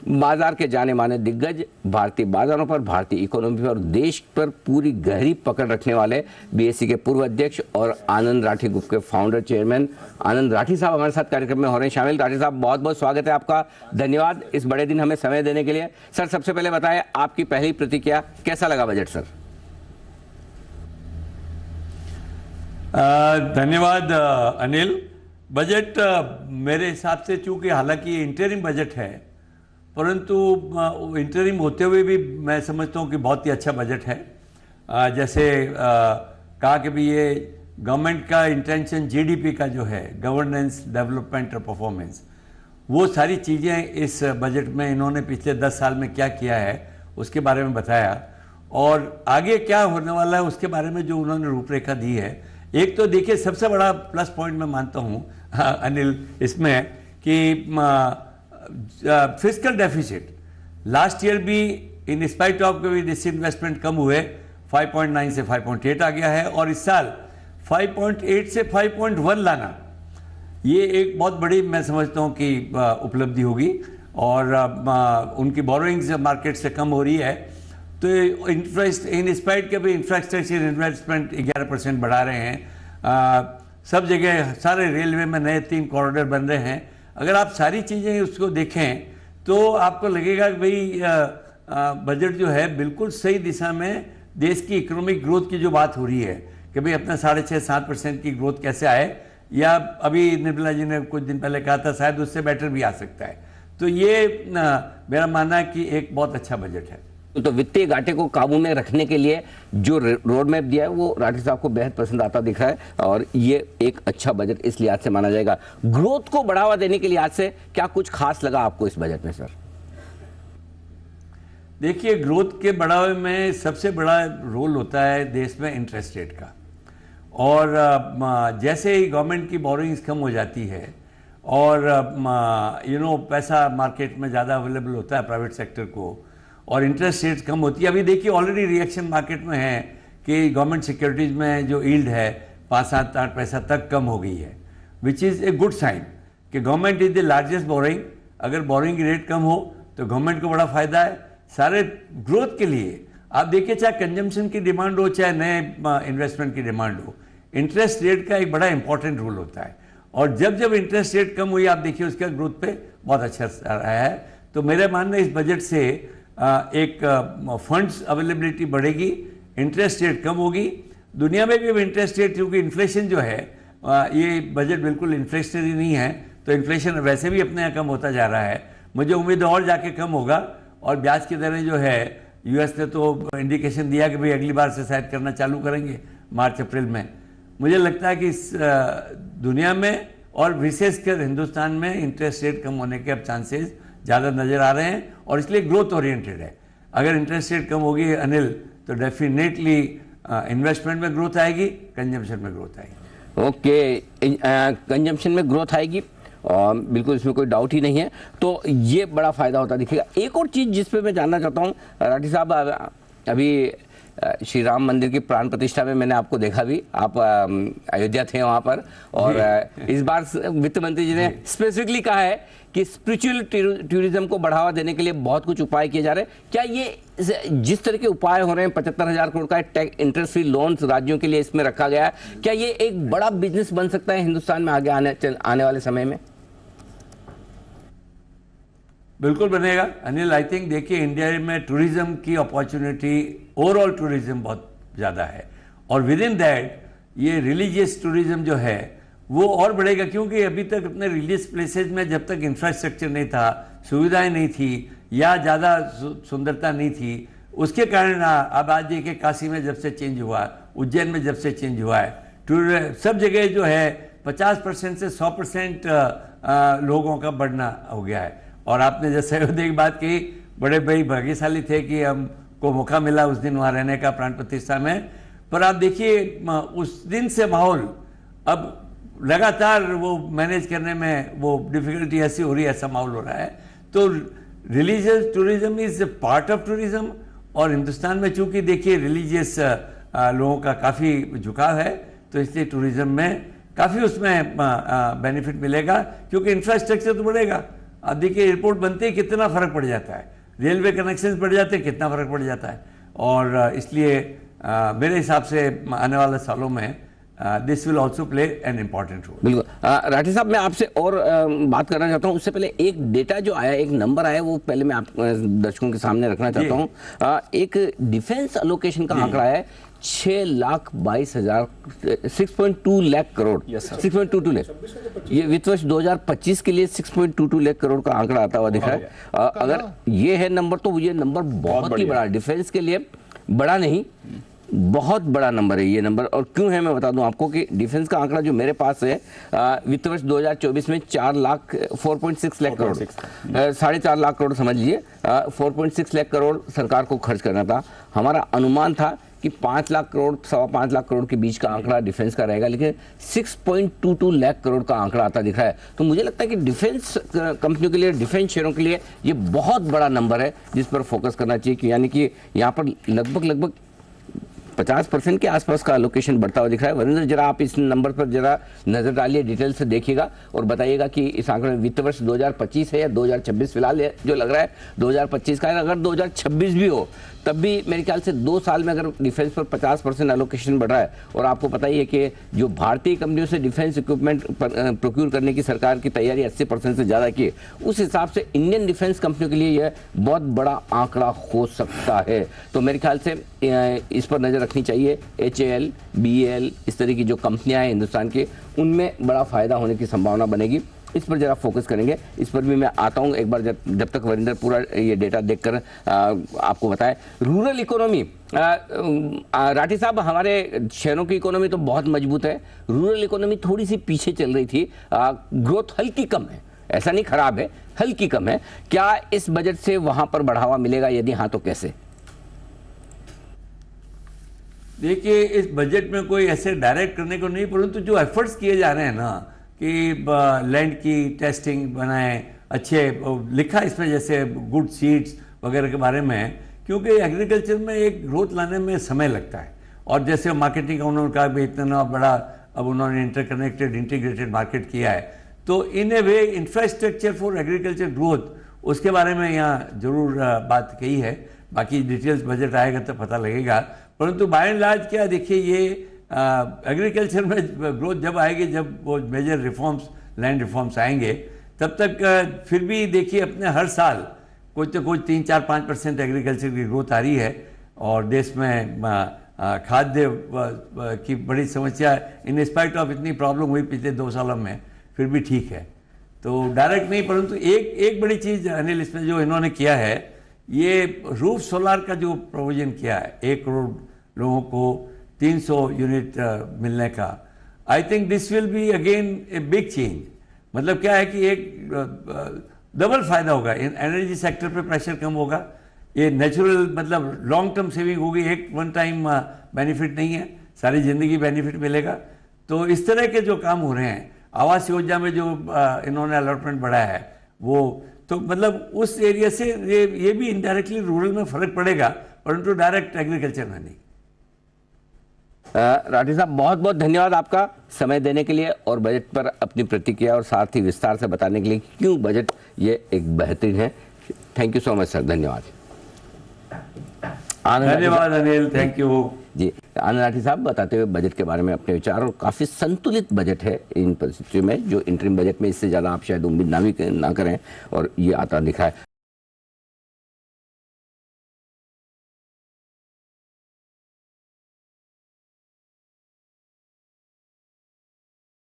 बाजार के जाने माने दिग्गज, भारतीय बाजारों पर, भारतीय इकोनॉमी पर और देश पर पूरी गहरी पकड़ रखने वाले बीएसई के पूर्व अध्यक्ष और आनंद राठी ग्रुप के फाउंडर चेयरमैन आनंद राठी साहब हमारे साथ कार्यक्रम में हो रहे हैं शामिल। राठी साहब, बहुत बहुत स्वागत है आपका, धन्यवाद इस बड़े दिन हमें समय देने के लिए। सर, सबसे पहले बताएं आपकी पहली प्रतिक्रिया, कैसा लगा बजट सर? धन्यवाद अनिल। बजट मेरे हिसाब से, चूंकि हालांकि इंटरिम बजट है, परंतु इंटरिम होते हुए भी मैं समझता हूँ कि बहुत ही अच्छा बजट है। जैसे कहा कि भी ये गवर्नमेंट का इंटेंशन जीडीपी का जो है, गवर्नेंस, डेवलपमेंट और परफॉर्मेंस, वो सारी चीज़ें इस बजट में इन्होंने पिछले 10 साल में क्या किया है उसके बारे में बताया, और आगे क्या होने वाला है उसके बारे में जो उन्होंने रूपरेखा दी है। एक तो देखिए, सबसे बड़ा प्लस पॉइंट मैं मानता हूँ अनिल इसमें कि फिस्कल डेफिसिट लास्ट ईयर भी इन स्पाइट ऑफ डिसइन्वेस्टमेंट कम हुए 5.9 से 5.8 आ गया है, और इस साल 5.8 से 5.1 लाना, ये एक बहुत बड़ी मैं समझता हूँ कि उपलब्धि होगी। और उनकी बोरोइंग्स मार्केट से कम हो रही है, तो इन स्पाइट के भी इंफ्रास्ट्रक्चर इन्वेस्टमेंट 11% बढ़ा रहे हैं। सब जगह सारे रेलवे में नए 3 कॉरिडोर बन रहे हैं। अगर आप सारी चीज़ें उसको देखें तो आपको लगेगा कि भाई बजट जो है बिल्कुल सही दिशा में देश की इकोनॉमिक ग्रोथ की जो बात हो रही है कि भाई अपना 6.5-7% की ग्रोथ कैसे आए, या अभी निर्मला जी ने कुछ दिन पहले कहा था शायद उससे बेटर भी आ सकता है। तो ये मेरा मानना है कि एक बहुत अच्छा बजट है। तो वित्तीय घाटे को काबू में रखने के लिए जो रोड मैप दिया है वो राठी साहब को बेहद पसंद आता दिख रहा है, और ये एक अच्छा बजट इस लिहाज से माना जाएगा। ग्रोथ को बढ़ावा देने के लिहाज से क्या कुछ खास लगा आपको इस बजट में सर? देखिए, ग्रोथ के बढ़ावे में सबसे बड़ा रोल होता है देश में इंटरेस्ट रेट का, और जैसे ही गवर्नमेंट की बोरोइंग्स कम हो जाती है और पैसा मार्केट में ज़्यादा अवेलेबल होता है प्राइवेट सेक्टर को, और इंटरेस्ट रेट कम होती है। अभी देखिए ऑलरेडी रिएक्शन मार्केट में है कि गवर्नमेंट सिक्योरिटीज़ में जो यील्ड है 5-7-8 पैसा तक कम हो गई है, which is a good sign कि government is the largest borrowing. अगर बोरिंग की रेट कम हो तो गवर्नमेंट को बड़ा फ़ायदा है। सारे ग्रोथ के लिए आप देखिए, चाहे कंजम्पशन की डिमांड हो चाहे नए इन्वेस्टमेंट की डिमांड हो, इंटरेस्ट रेट का एक बड़ा इंपॉर्टेंट रोल होता है। और जब जब इंटरेस्ट रेट कम हुई, आप देखिए उसका ग्रोथ पे बहुत अच्छा रहा है। तो मेरे मानना इस बजट से एक फंड्स अवेलेबिलिटी बढ़ेगी, इंटरेस्ट रेट कम होगी। दुनिया में भी अब इंटरेस्ट रेट, क्योंकि इन्फ्लेशन जो है ये बजट बिल्कुल इन्फ्लेशनरी नहीं है, तो इन्फ्लेशन वैसे भी अपने यहाँ कम होता जा रहा है। मुझे उम्मीद और जाके कम होगा। और ब्याज की दरें जो है, यूएस ने तो इंडिकेशन दिया कि भाई अगली बार से शायद करना चालू करेंगे मार्च अप्रैल में। मुझे लगता है कि इस दुनिया में और विशेषकर हिंदुस्तान में इंटरेस्ट रेट कम होने के अब चांसेस ज़्यादा नज़र आ रहे हैं, और इसलिए ग्रोथ ओरिएंटेड है। अगर इंटरेस्ट रेट कम होगी अनिल, तो डेफिनेटली इन्वेस्टमेंट में ग्रोथ आएगी, कंजम्पशन में ग्रोथ आएगी। ओके, कंजम्पशन में ग्रोथ आएगी, और बिल्कुल इसमें कोई डाउट ही नहीं है। तो ये बड़ा फायदा होता दिखेगा। एक और चीज़ जिस पे मैं जानना चाहता हूँ राठी साहब, अभी श्री राम मंदिर की प्राण प्रतिष्ठा में मैंने आपको देखा भी, आप अयोध्या थे वहाँ पर, और इस बार वित्त मंत्री जी ने स्पेसिफिकली कहा है कि स्पिरिचुअल टूरिज्म को बढ़ावा देने के लिए बहुत कुछ उपाय किए जा रहे हैं। क्या ये जिस तरह के उपाय हो रहे हैं, 75,000 करोड़ का टैक्स इंटरेस्ट फ्री लोन्स राज्यों के लिए इसमें रखा गया है, क्या ये एक बड़ा बिजनेस बन सकता है हिंदुस्तान में आगे आने वाले समय में? बिल्कुल बनेगा अनिल। आई थिंक देखिए, इंडिया में टूरिज्म की अपॉर्चुनिटी, ओवरऑल टूरिज्म बहुत ज़्यादा है, और विद इन दैट ये रिलीजियस टूरिज्म जो है वो और बढ़ेगा, क्योंकि अभी तक अपने रिलीजियस प्लेसेज में जब तक इंफ्रास्ट्रक्चर नहीं था, सुविधाएं नहीं थी, या ज़्यादा सुंदरता नहीं थी, उसके कारण अब आज देखिए काशी में जब से चेंज हुआ, उज्जैन में जब से चेंज हुआ है, सब जगह जो है 50% से 100% लोगों का बढ़ना हो गया है। और आपने जैसे अयोध्या की बात की, बड़े भाई भाग्यशाली थे कि हमको मौका मिला उस दिन वहाँ रहने का प्राण प्रतिष्ठा में। पर आप देखिए उस दिन से माहौल अब लगातार वो मैनेज करने में वो डिफिकल्टी ऐसी हो रही है, ऐसा माहौल हो रहा है। तो religious tourism is part of tourism, और हिंदुस्तान में चूंकि देखिए रिलीजियस लोगों का काफ़ी झुकाव है, तो इसलिए टूरिज्म में काफ़ी उसमें बेनिफिट मिलेगा, क्योंकि इंफ्रास्ट्रक्चर तो बढ़ेगा। अब देखिए एयरपोर्ट बनते ही कितना फर्क पड़ जाता है, रेलवे कनेक्शंस बढ़ जाते हैं, कितना फर्क पड़ जाता है। और इसलिए मेरे हिसाब से आने वाले सालों में this will also play an important role. बिल्कुल। राठी साहब, मैं आपसे और बात करना चाहता हूँ। उससे पहले एक डेटा जो आया, एक नंबर आया, वो पहले मैं आप दर्शकों के सामने रखना चाहता हूँ। एक डिफेंस एलोकेशन का आंकड़ा है 6,22,000, 6.2 लाख करोड़, 6.22 लाख। ये वित्त वर्ष 2025 के लिए 6.22 लाख करोड़ का आंकड़ा आता हुआ दिखा है। अगर ये है नंबर, तो ये नंबर बहुत ही बड़ा, डिफेंस के लिए बड़ा नहीं, बहुत बड़ा नंबर है ये नंबर। और क्यों है मैं बता दूं आपको कि डिफेंस का आंकड़ा जो मेरे पास है, वित्त वर्ष 2024 में 4.6 लाख करोड़, 4.5 लाख करोड़ समझ लीजिए, 4.6 लाख करोड़ सरकार को खर्च करना था। हमारा अनुमान था कि 5 लाख करोड़, 5.25 लाख करोड़ के बीच का आंकड़ा डिफेंस का रहेगा, लेकिन 6.22 लाख करोड़ का आंकड़ा आता दिख रहा है। तो मुझे लगता है कि डिफेंस कंपनियों के लिए, डिफेंस शेयरों के लिए ये बहुत बड़ा नंबर है जिस पर फोकस करना चाहिए, कि यानी कि यहाँ पर लगभग 50% के आसपास का एलोकेशन बढ़ता हुआ दिख रहा है। वरिंदर, जरा आप इस नंबर पर जरा नजर डालिए, डिटेल से देखिएगा और बताइएगा कि इस आंकड़े में वित्त वर्ष 2025 है या 2026। फिलहाल जो लग रहा है 2025 का है। अगर 2026 भी हो तब भी मेरे ख्याल से 2 साल में अगर डिफेंस पर 50% एलोकेशन बढ़ रहा है, और आपको पता ही है कि जो भारतीय कंपनियों से डिफेंस इक्विपमेंट प्रोक्यूर करने की सरकार की तैयारी 80% से ज़्यादा की है, उस हिसाब से इंडियन डिफेंस कंपनियों के लिए यह बहुत बड़ा आंकड़ा हो सकता है। तो मेरे ख्याल से इस पर नज़र रखनी चाहिए। HAL, BEL, इस तरह की जो कंपनियां हैं हिंदुस्तान की, उनमें बड़ा फायदा होने की संभावना बनेगी। इस पर जरा फोकस करेंगे। इस पर भी मैं आता हूं एक बार, जब तक वरिंदर पूरा ये डेटा देखकर आपको बताए। रूरल इकोनॉमी, राठी साहब, हमारे शहरों की इकोनॉमी तो बहुत मजबूत है, रूरल इकोनॉमी थोड़ी सी पीछे चल रही थी, ग्रोथ हल्की कम है, ऐसा नहीं खराब है, हल्की कम है। क्या इस बजट से वहां पर बढ़ावा मिलेगा? यदि हाँ तो कैसे? देखिए, इस बजट में कोई ऐसे डायरेक्ट करने को नहीं, परंतु जो एफर्ट्स किए जा रहे हैं ना, कि लैंड की टेस्टिंग बनाएं, अच्छे लिखा इसमें जैसे गुड सीड्स वगैरह के बारे में, क्योंकि एग्रीकल्चर में एक ग्रोथ लाने में समय लगता है। और जैसे मार्केटिंग का उन्होंने कहा भी इतना बड़ा अब उन्होंने इंटरकनेक्टेड इंटीग्रेटेड मार्केट किया है, तो इन ए वे इंफ्रास्ट्रक्चर फॉर एग्रीकल्चर ग्रोथ, उसके बारे में यहाँ जरूर बात कही है। बाकी डिटेल्स बजट आएगा तो पता लगेगा, परंतु बाय एंड लार्ज क्या देखिए, ये एग्रीकल्चर में ग्रोथ जब आएगी, जब वो मेजर रिफॉर्म्स, लैंड रिफॉर्म्स आएंगे, तब तक फिर भी देखिए अपने हर साल कुछ तो कुछ 3-4-5% एग्रीकल्चर की ग्रोथ आ रही है। और देश में खाद्य की बड़ी समस्या इन स्पाइट ऑफ इतनी प्रॉब्लम हुई पिछले 2 सालों में, फिर भी ठीक है। तो डायरेक्ट नहीं, परंतु एक बड़ी चीज़ अनिल इसमें जो इन्होंने किया है, ये रूफ सोलार का जो प्रोविजन किया है, 1 करोड़ लोगों को 300 यूनिट मिलने का, I think this will be again a big change. मतलब क्या है कि एक डबल फायदा होगा, एनर्जी सेक्टर पे प्रेशर कम होगा, ये नेचुरल मतलब लॉन्ग टर्म सेविंग होगी, एक वन टाइम बेनिफिट नहीं है, सारी जिंदगी बेनिफिट मिलेगा। तो इस तरह के जो काम हो रहे हैं, आवास योजना में जो इन्होंने अलॉटमेंट बढ़ाया है, वो तो मतलब उस एरिया से ये भी इनडायरेक्टली रूरल में फर्क पड़ेगा, परंतु डायरेक्ट एग्रीकल्चर में नहीं। राठी साहब, बहुत बहुत धन्यवाद आपका समय देने के लिए और बजट पर अपनी प्रतिक्रिया और साथ ही विस्तार से बताने के लिए क्यों बजट ये एक बेहतरीन है। Thank you so much sir, धन्यवाद। धन्यवाद अनिल, थैंक यू जी। आनंद राठी साहब बताते हुए बजट के बारे में अपने विचार, और काफ़ी संतुलित बजट है इन परिस्थितियों में, जो इंटरिम बजट में इससे ज़्यादा आप शायद उम्मीद ना करें, और ये आता दिखा है।